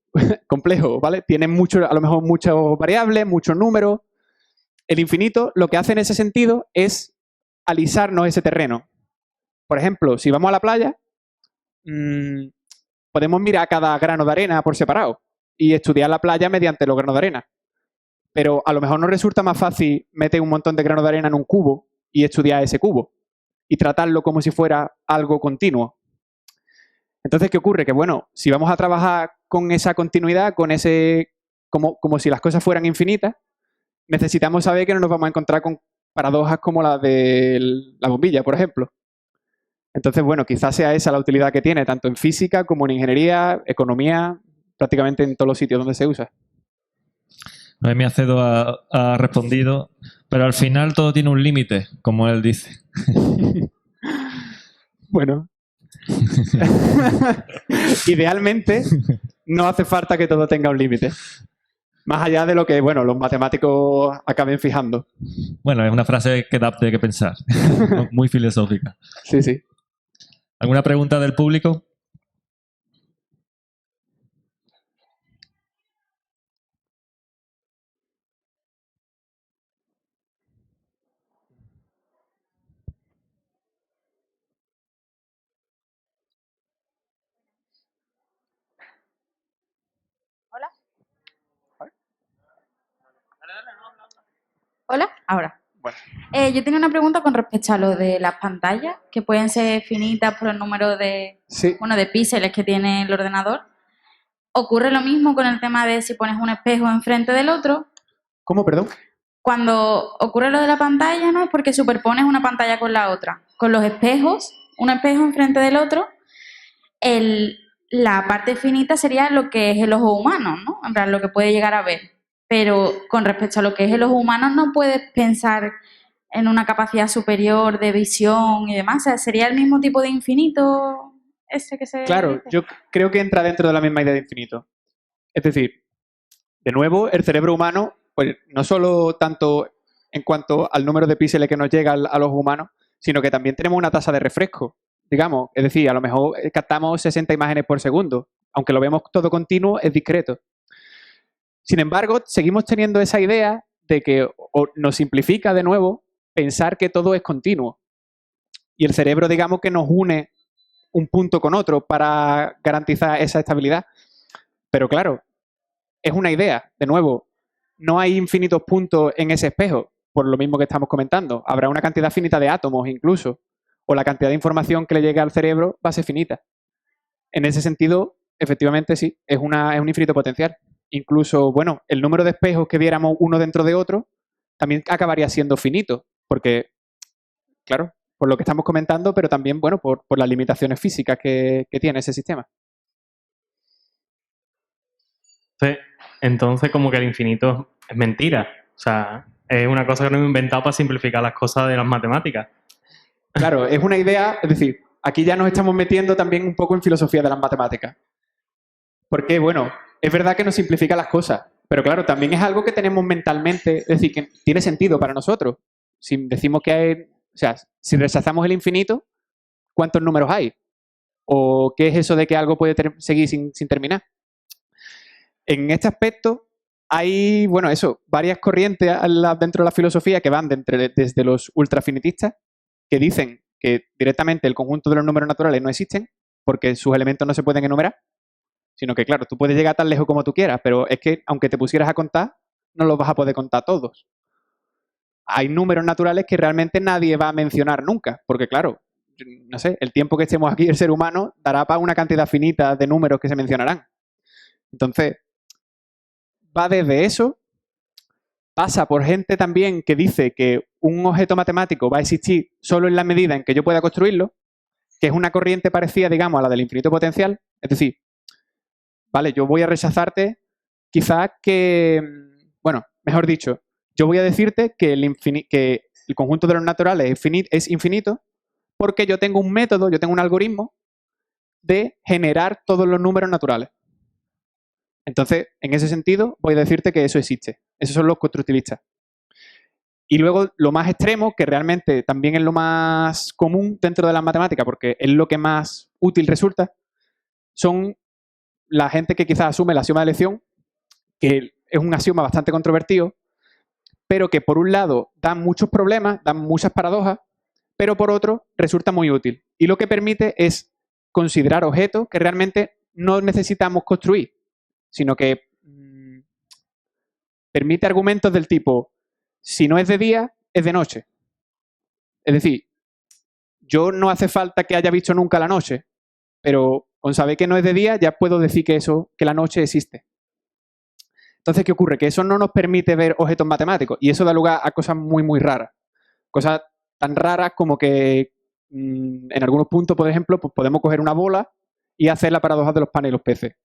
complejo, ¿vale? Tiene mucho, a lo mejor muchas variables, muchos números. El infinito lo que hace en ese sentido es alisarnos ese terreno. Por ejemplo, si vamos a la playa, podemos mirar cada grano de arena por separado y estudiar la playa mediante los granos de arena. Pero a lo mejor nos resulta más fácil meter un montón de granos de arena en un cubo y estudiar ese cubo y tratarlo como si fuera algo continuo. Entonces, ¿qué ocurre? Que bueno, si vamos a trabajar con esa continuidad, con ese como si las cosas fueran infinitas, necesitamos saber que no nos vamos a encontrar con paradojas como la de la bombilla, por ejemplo. Entonces, bueno, quizás sea esa la utilidad que tiene, tanto en física como en ingeniería, economía, prácticamente en todos los sitios donde se usa. Noemí Acedo ha respondido, pero al final todo tiene un límite, como él dice. Bueno. Idealmente, no hace falta que todo tenga un límite. Más allá de lo que, bueno, los matemáticos acaben fijando. Bueno, es una frase que da de que pensar. Muy filosófica. Sí, sí. ¿Alguna pregunta del público? Hola, ahora. Bueno. Yo tenía una pregunta con respecto a lo de las pantallas, que pueden ser finitas por el número de, Sí. de píxeles que tiene el ordenador. ¿Ocurre lo mismo con el tema de si pones un espejo enfrente del otro? ¿Cómo, perdón? Cuando ocurre lo de la pantalla, ¿no? Es porque superpones una pantalla con la otra. Con los espejos, un espejo enfrente del otro, la parte finita sería lo que es el ojo humano, ¿no? En plan, lo que puede llegar a ver. Pero con respecto a lo que es el ojo humano, no puedes pensar en una capacidad superior de visión y demás. O sea, ¿sería el mismo tipo de infinito ese que se Claro, dice? yo creo que entra dentro de la misma idea de infinito. Es decir, de nuevo, el cerebro humano, pues no solo tanto en cuanto al número de píxeles que nos llega a los humanos, sino que también tenemos una tasa de refresco, digamos. Es decir, a lo mejor captamos 60 imágenes por segundo. Aunque lo vemos todo continuo, es discreto. Sin embargo, seguimos teniendo esa idea de que nos simplifica de nuevo pensar que todo es continuo. Y el cerebro, digamos, que nos une un punto con otro para garantizar esa estabilidad. Pero claro, es una idea. De nuevo, no hay infinitos puntos en ese espejo, por lo mismo que estamos comentando. Habrá una cantidad finita de átomos incluso, o la cantidad de información que le llegue al cerebro va a ser finita. En ese sentido, efectivamente sí, es un infinito potencial. Incluso, bueno, el número de espejos que viéramos uno dentro de otro también acabaría siendo finito, porque, claro, por lo que estamos comentando, pero también, bueno, por las limitaciones físicas que tiene ese sistema. Entonces, como que el infinito es mentira. O sea, es una cosa que nos hemos inventado para simplificar las cosas de las matemáticas. Claro, es una idea, es decir, aquí ya nos estamos metiendo también un poco en filosofía de las matemáticas. Porque, bueno, es verdad que nos simplifica las cosas, pero claro, también es algo que tenemos mentalmente, es decir, que tiene sentido para nosotros. Si decimos que hay, o sea, si rechazamos el infinito, ¿cuántos números hay? ¿O qué es eso de que algo puede seguir sin terminar? En este aspecto hay, bueno, eso, varias corrientes dentro de la filosofía que van desde los ultrafinitistas, que dicen que directamente el conjunto de los números naturales no existen porque sus elementos no se pueden enumerar, sino que, claro, tú puedes llegar tan lejos como tú quieras, pero es que aunque te pusieras a contar, no los vas a poder contar todos. Hay números naturales que realmente nadie va a mencionar nunca, porque, claro, no sé, el tiempo que estemos aquí el ser humano dará para una cantidad finita de números que se mencionarán. Entonces, va desde eso, pasa por gente también que dice que un objeto matemático va a existir solo en la medida en que yo pueda construirlo, que es una corriente parecida, digamos, a la del infinito potencial. Es decir, vale, yo voy a rechazarte quizás que, bueno, mejor dicho, yo voy a decirte que el conjunto de los naturales es infinito porque yo tengo un método, yo tengo un algoritmo de generar todos los números naturales. Entonces, en ese sentido, voy a decirte que eso existe. Esos son los constructivistas. Y luego, lo más extremo, que realmente también es lo más común dentro de las matemáticas, porque es lo que más útil resulta, son la gente que quizás asume el axioma de elección, que es un axioma bastante controvertido, pero que por un lado da muchos problemas, da muchas paradojas, pero por otro resulta muy útil. Y lo que permite es considerar objetos que realmente no necesitamos construir, sino que permite argumentos del tipo, si no es de día, es de noche. Es decir, yo no hace falta que haya visto nunca la noche, pero con saber que no es de día ya puedo decir que la noche existe. Entonces, ¿qué ocurre? Que eso no nos permite ver objetos matemáticos y eso da lugar a cosas muy, muy raras. Cosas tan raras como que en algunos puntos, por ejemplo, pues podemos coger una bola y hacer la paradoja de los panes y los peces.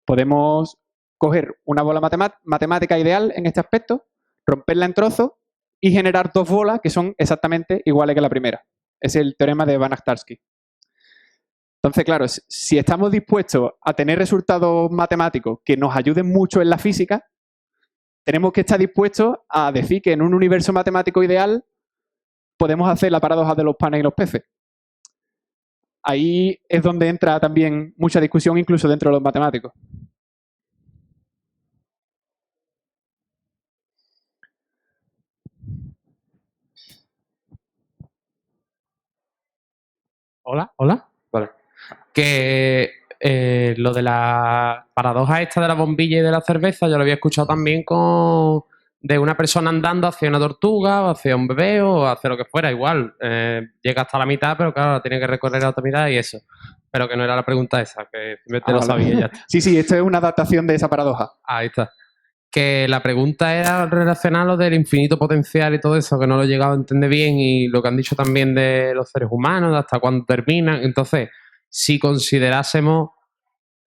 Podemos coger una bola matemática ideal en este aspecto, romperla en trozos y generar dos bolas que son exactamente iguales que la primera. Es el teorema de Banach-Tarski. Entonces, claro, si estamos dispuestos a tener resultados matemáticos que nos ayuden mucho en la física, tenemos que estar dispuestos a decir que en un universo matemático ideal podemos hacer la paradoja de los panes y los peces. Ahí es donde entra también mucha discusión, incluso dentro de los matemáticos. Hola, hola. Vale. Que lo de la paradoja esta de la bombilla y de la cerveza, yo lo había escuchado también de una persona andando hacia una tortuga o hacia un bebé o hacia lo que fuera, igual. Llega hasta la mitad, pero claro, tiene que recorrer la otra mitad y eso. Pero que no era la pregunta esa, que simplemente lo sabía y ya está. Sí, esto es una adaptación de esa paradoja. Ahí está. Que la pregunta era relacionada a lo del infinito potencial y todo eso, que no lo he llegado a entender bien, y lo que han dicho también de los seres humanos, de hasta cuándo terminan. Entonces, si considerásemos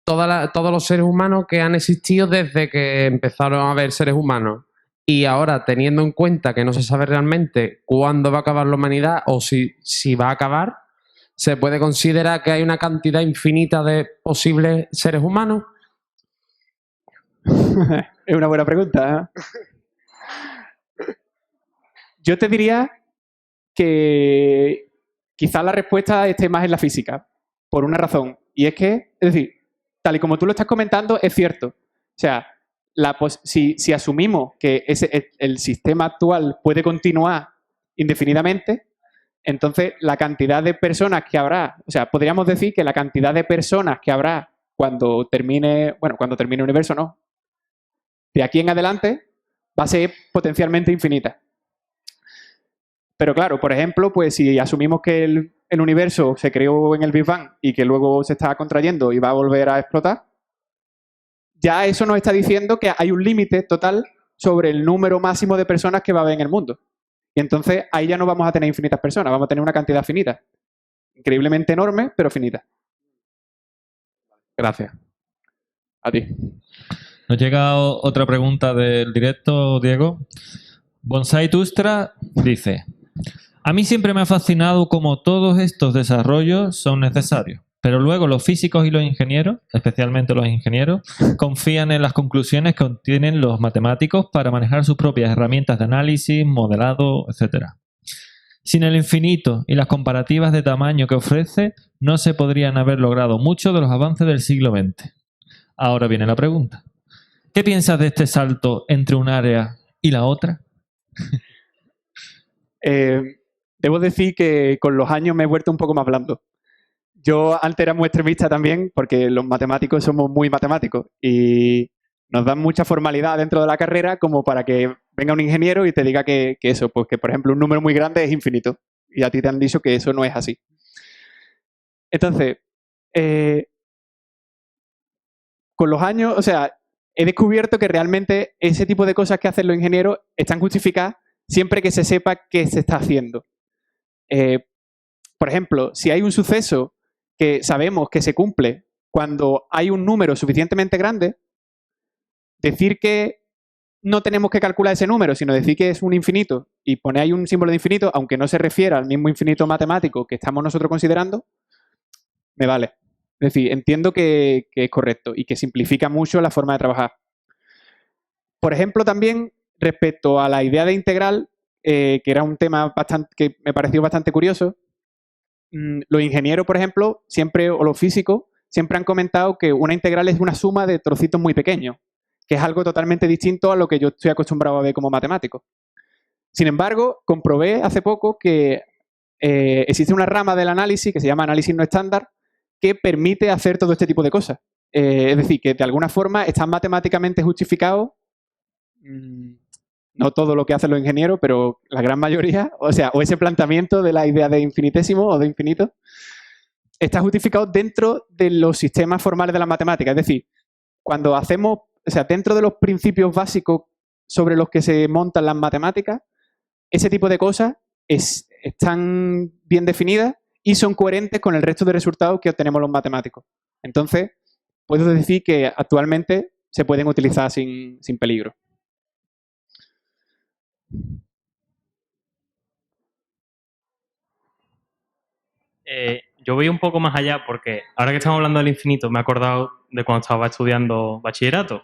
todos los seres humanos que han existido desde que empezaron a haber seres humanos, y ahora teniendo en cuenta que no se sabe realmente cuándo va a acabar la humanidad o si va a acabar, ¿se puede considerar que hay una cantidad infinita de posibles seres humanos? Es una buena pregunta, ¿eh? Yo te diría que quizás la respuesta esté más en la física, por una razón. Y es que, es decir, tal y como tú lo estás comentando, es cierto. O sea, si asumimos que el sistema actual puede continuar indefinidamente, entonces la cantidad de personas que habrá, o sea, podríamos decir que la cantidad de personas que habrá cuando termine el universo, no. De aquí en adelante va a ser potencialmente infinita. Pero claro, por ejemplo, pues si asumimos que el universo se creó en el Big Bang y que luego se está contrayendo y va a volver a explotar, ya eso nos está diciendo que hay un límite total sobre el número máximo de personas que va a haber en el mundo. Y entonces ahí ya no vamos a tener infinitas personas, vamos a tener una cantidad finita. Increíblemente enorme, pero finita. Gracias. A ti. Nos llega otra pregunta del directo, Diego. Bonsai Tustra dice: a mí siempre me ha fascinado cómo todos estos desarrollos son necesarios, pero luego los físicos y los ingenieros, especialmente los ingenieros, confían en las conclusiones que obtienen los matemáticos para manejar sus propias herramientas de análisis, modelado, etc. Sin el infinito y las comparativas de tamaño que ofrece, no se podrían haber logrado muchos de los avances del siglo XX. Ahora viene la pregunta. ¿Qué piensas de este salto entre un área y la otra? Debo decir que con los años me he vuelto un poco más blando. Yo antes era muy extremista también porque los matemáticos somos muy matemáticos y nos dan mucha formalidad dentro de la carrera como para que venga un ingeniero y te diga que eso, pues que por ejemplo un número muy grande es infinito y a ti te han dicho que eso no es así. Entonces, con los años, o sea, he descubierto que realmente ese tipo de cosas que hacen los ingenieros están justificadas siempre que se sepa qué se está haciendo. Por ejemplo, si hay un suceso que sabemos que se cumple cuando hay un número suficientemente grande, decir que no tenemos que calcular ese número, sino decir que es un infinito y poner ahí un símbolo de infinito, aunque no se refiera al mismo infinito matemático que estamos nosotros considerando, me vale. Es decir, entiendo que es correcto y que simplifica mucho la forma de trabajar. Por ejemplo, también respecto a la idea de integral, que era un tema que me pareció bastante curioso, los ingenieros, por ejemplo, siempre, o los físicos, siempre han comentado que una integral es una suma de trocitos muy pequeños, que es algo totalmente distinto a lo que yo estoy acostumbrado a ver como matemático. Sin embargo, comprobé hace poco que existe una rama del análisis que se llama análisis no estándar que permite hacer todo este tipo de cosas. Es decir, que de alguna forma están matemáticamente justificados, no todo lo que hacen los ingenieros, pero la gran mayoría, o sea, o ese planteamiento de la idea de infinitésimo o de infinito, está justificado dentro de los sistemas formales de la matemática. Es decir, cuando hacemos, o sea, dentro de los principios básicos sobre los que se montan las matemáticas, ese tipo de cosas están bien definidas y son coherentes con el resto de resultados que obtenemos los matemáticos. Entonces, puedo decir que actualmente se pueden utilizar sin peligro. Yo voy un poco más allá porque ahora que estamos hablando del infinito me he acordado de cuando estaba estudiando bachillerato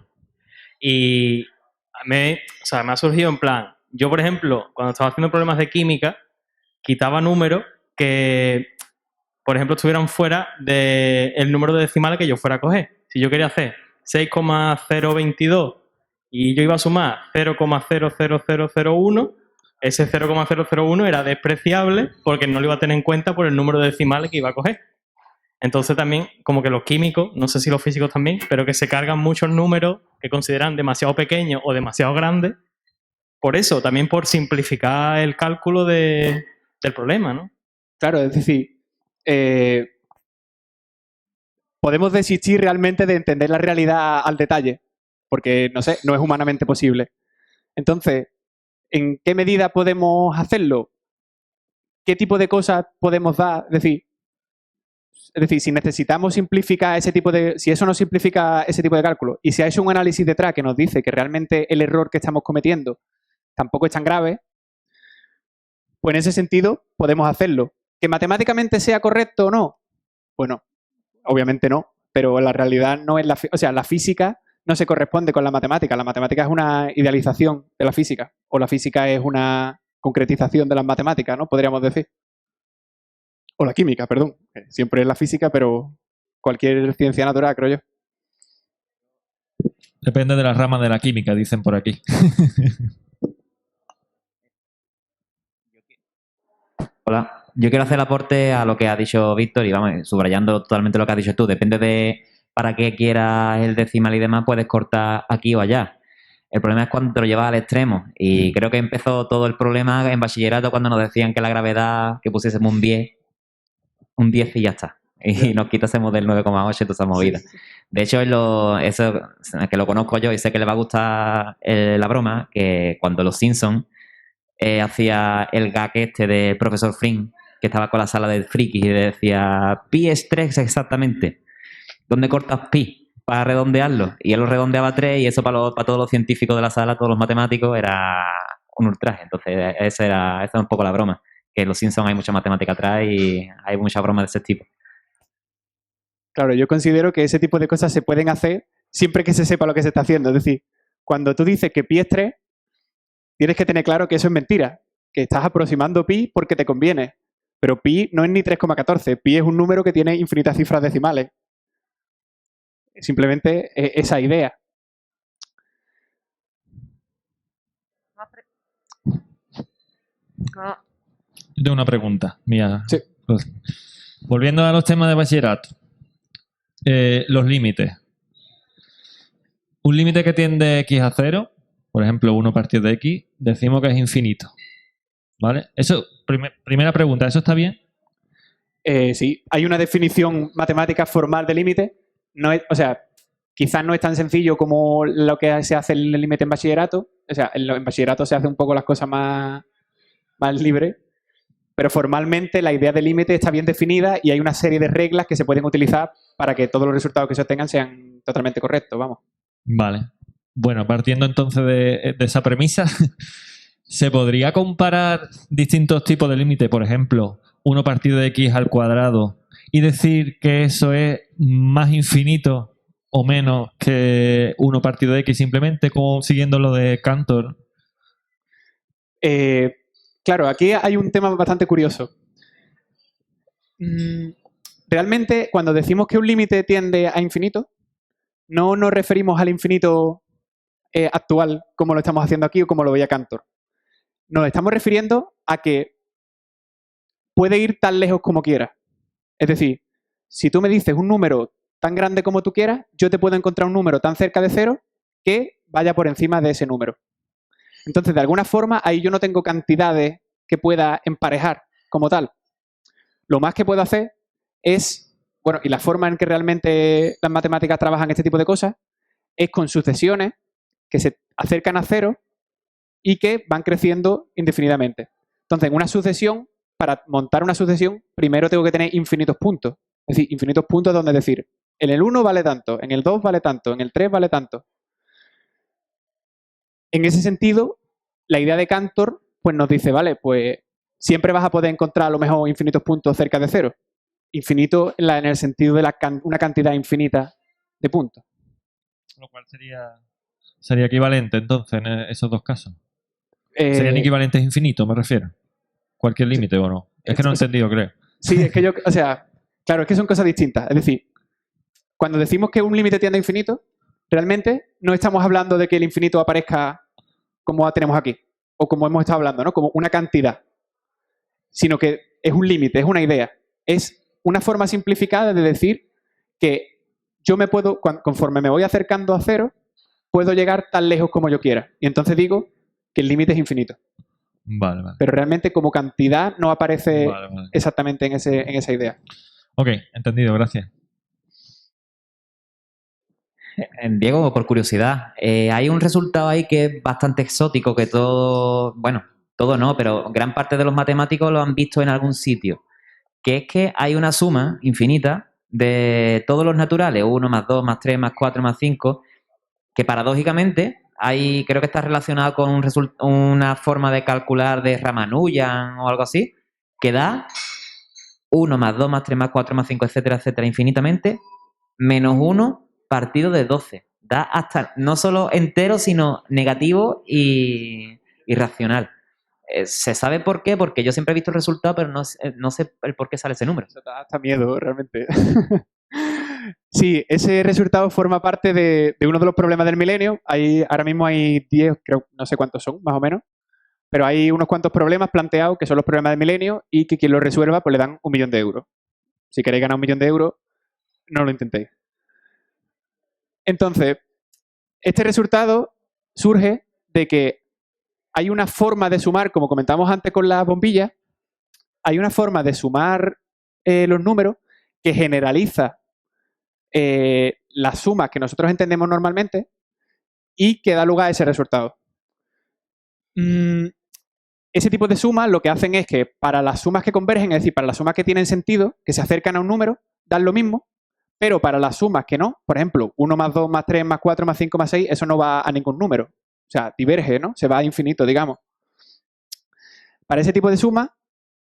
y me ha surgido en plan, yo por ejemplo, cuando estaba haciendo problemas de química, quitaba números que, por ejemplo, estuvieran fuera del número de decimales que yo fuera a coger. Si yo quería hacer 6,022 y yo iba a sumar 0,00001, ese 0,001 era despreciable porque no lo iba a tener en cuenta por el número de decimales que iba a coger. Entonces también, como que los químicos, no sé si los físicos también, pero que se cargan muchos números que consideran demasiado pequeños o demasiado grandes. Por eso, también por simplificar el cálculo del problema, ¿no? Claro, es decir, podemos desistir realmente de entender la realidad al detalle, porque, no sé, no es humanamente posible. Entonces, ¿en qué medida podemos hacerlo? ¿Qué tipo de cosas podemos dar? Es decir, si necesitamos simplificar ese tipo de... Si eso no simplifica ese tipo de cálculo y si hay un análisis detrás que nos dice que realmente el error que estamos cometiendo tampoco es tan grave, pues en ese sentido podemos hacerlo. ¿Que matemáticamente sea correcto o no? Bueno, obviamente no, pero la realidad no es la... O sea, la física no se corresponde con la matemática. La matemática es una idealización de la física, o la física es una concretización de las matemáticas, ¿no? Podríamos decir. O la química, perdón. Siempre es la física, pero cualquier ciencia natural, creo yo. Depende de la rama de la química, dicen por aquí. Hola, yo quiero hacer el aporte a lo que ha dicho Víctor y vamos, subrayando totalmente lo que has dicho tú. Depende de para qué quieras el decimal y demás, puedes cortar aquí o allá. El problema es cuando te lo llevas al extremo y creo que empezó todo el problema en bachillerato cuando nos decían que la gravedad, que pusiésemos un 10 y ya está. Y nos quitásemos del 9,8 toda esa movida. De hecho, eso que lo conozco yo y sé que le va a gustar la broma, que cuando los Simpsons hacía el gag este del profesor Fring, que estaba con la sala de frikis y le decía, pi es 3 exactamente. ¿Dónde cortas pi para redondearlo? Y él lo redondeaba a 3 y eso para todos los científicos de la sala, todos los matemáticos, era un ultraje. Entonces, esa es un poco la broma. Que en los Simpsons hay mucha matemática atrás y hay mucha broma de ese tipo. Claro, yo considero que ese tipo de cosas se pueden hacer siempre que se sepa lo que se está haciendo. Es decir, cuando tú dices que pi es 3, tienes que tener claro que eso es mentira, que estás aproximando pi porque te conviene. Pero pi no es ni 3,14, pi es un número que tiene infinitas cifras decimales. Simplemente esa idea. Yo tengo una pregunta mía. Sí. Pues, volviendo a los temas de bachillerato. Los límites. Un límite que tiende x a 0, por ejemplo, 1 partido de x, decimos que es infinito. ¿Vale? Eso, primera pregunta, ¿eso está bien? Sí, hay una definición matemática formal de límite. No es, o sea, quizás no es tan sencillo como lo que se hace el límite en bachillerato. O sea, en bachillerato se hace un poco las cosas más libres. Pero formalmente la idea de límite está bien definida y hay una serie de reglas que se pueden utilizar para que todos los resultados que se obtengan sean totalmente correctos, vamos. Vale. Bueno, partiendo entonces de esa premisa, ¿se podría comparar distintos tipos de límite? Por ejemplo, 1 partido de x al cuadrado y decir que eso es más infinito o menos que 1 partido de x simplemente, como siguiendo lo de Cantor. Claro, aquí hay un tema bastante curioso. Realmente, cuando decimos que un límite tiende a infinito, no nos referimos al infinito actual, como lo estamos haciendo aquí o como lo veía Cantor. Nos estamos refiriendo a que puede ir tan lejos como quiera. Es decir, si tú me dices un número tan grande como tú quieras, yo te puedo encontrar un número tan cerca de 0 que vaya por encima de ese número. Entonces, de alguna forma, ahí yo no tengo cantidades que pueda emparejar como tal. Lo más que puedo hacer es, bueno, y la forma en que realmente las matemáticas trabajan este tipo de cosas, es con sucesiones que se acercan a 0 y que van creciendo indefinidamente. Entonces, en una sucesión, para montar una sucesión, primero tengo que tener infinitos puntos. Es decir, infinitos puntos donde decir, en el 1 vale tanto, en el 2 vale tanto, en el 3 vale tanto. En ese sentido, la idea de Cantor pues nos dice, vale, pues siempre vas a poder encontrar a lo mejor infinitos puntos cerca de 0. Infinito en el sentido de una cantidad infinita de puntos. Lo cual sería equivalente entonces en esos dos casos. ¿Serían equivalentes infinitos, me refiero? Cualquier límite o no. Es que no he entendido, creo. Sí, es que yo, o sea, claro, es que son cosas distintas. Es decir, cuando decimos que un límite tiende a infinito, realmente no estamos hablando de que el infinito aparezca como tenemos aquí, o como hemos estado hablando, ¿no? Como una cantidad, sino que es un límite, es una idea. Es una forma simplificada de decir que yo me puedo, conforme me voy acercando a 0, puedo llegar tan lejos como yo quiera. Y entonces digo que el límite es infinito. Vale, vale. Pero realmente como cantidad no aparece Vale. exactamente en esa idea. Ok, entendido, gracias. Diego, por curiosidad, hay un resultado ahí que es bastante exótico, que todo, bueno, todo no, pero gran parte de los matemáticos lo han visto en algún sitio, que es que hay una suma infinita de todos los naturales, 1 más 2 más 3 más 4 más 5, que paradójicamente creo que está relacionado con una forma de calcular de Ramanujan o algo así, que da 1 más 2 más 3 más 4 más 5, etcétera, etcétera, infinitamente, menos 1 partido de 12. Da hasta no solo entero, sino negativo y irracional. ¿Se sabe por qué? Porque yo siempre he visto el resultado, pero no sé el por qué sale ese número. Eso da hasta miedo, realmente. Sí, ese resultado forma parte de uno de los problemas del milenio. Ahora mismo hay 10, creo, no sé cuántos son, más o menos. Pero hay unos cuantos problemas planteados que son los problemas del milenio y que quien los resuelva pues le dan 1 millón de euros. Si queréis ganar 1 millón de euros, no lo intentéis. Entonces, este resultado surge de que hay una forma de sumar, como comentamos antes con las bombillas, hay una forma de sumar los números que generaliza las sumas que nosotros entendemos normalmente y que da lugar a ese resultado. ese tipo de sumas lo que hacen es que para las sumas que convergen, es decir, para las sumas que tienen sentido, que se acercan a un número, dan lo mismo, pero para las sumas que no, por ejemplo, 1 más 2 más 3 más 4 más 5 más 6, eso no va a ningún número. O sea, diverge, ¿no? Se va a infinito, digamos. Para ese tipo de sumas,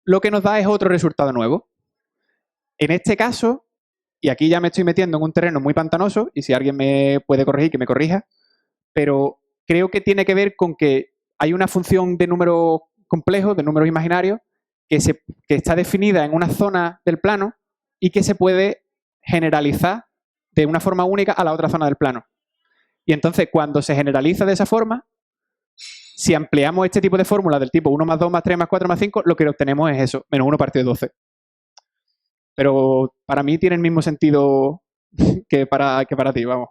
lo que nos da es otro resultado nuevo. En este caso, y aquí ya me estoy metiendo en un terreno muy pantanoso, y si alguien me puede corregir, que me corrija, pero creo que tiene que ver con que hay una función de números complejos, de números imaginarios, que está definida en una zona del plano y que se puede generalizar de una forma única a la otra zona del plano. Y entonces, cuando se generaliza de esa forma, si ampliamos este tipo de fórmula del tipo 1 más 2 más 3 más 4 más 5, lo que obtenemos es eso, menos 1 partido de 12. Pero para mí tiene el mismo sentido que para ti, vamos.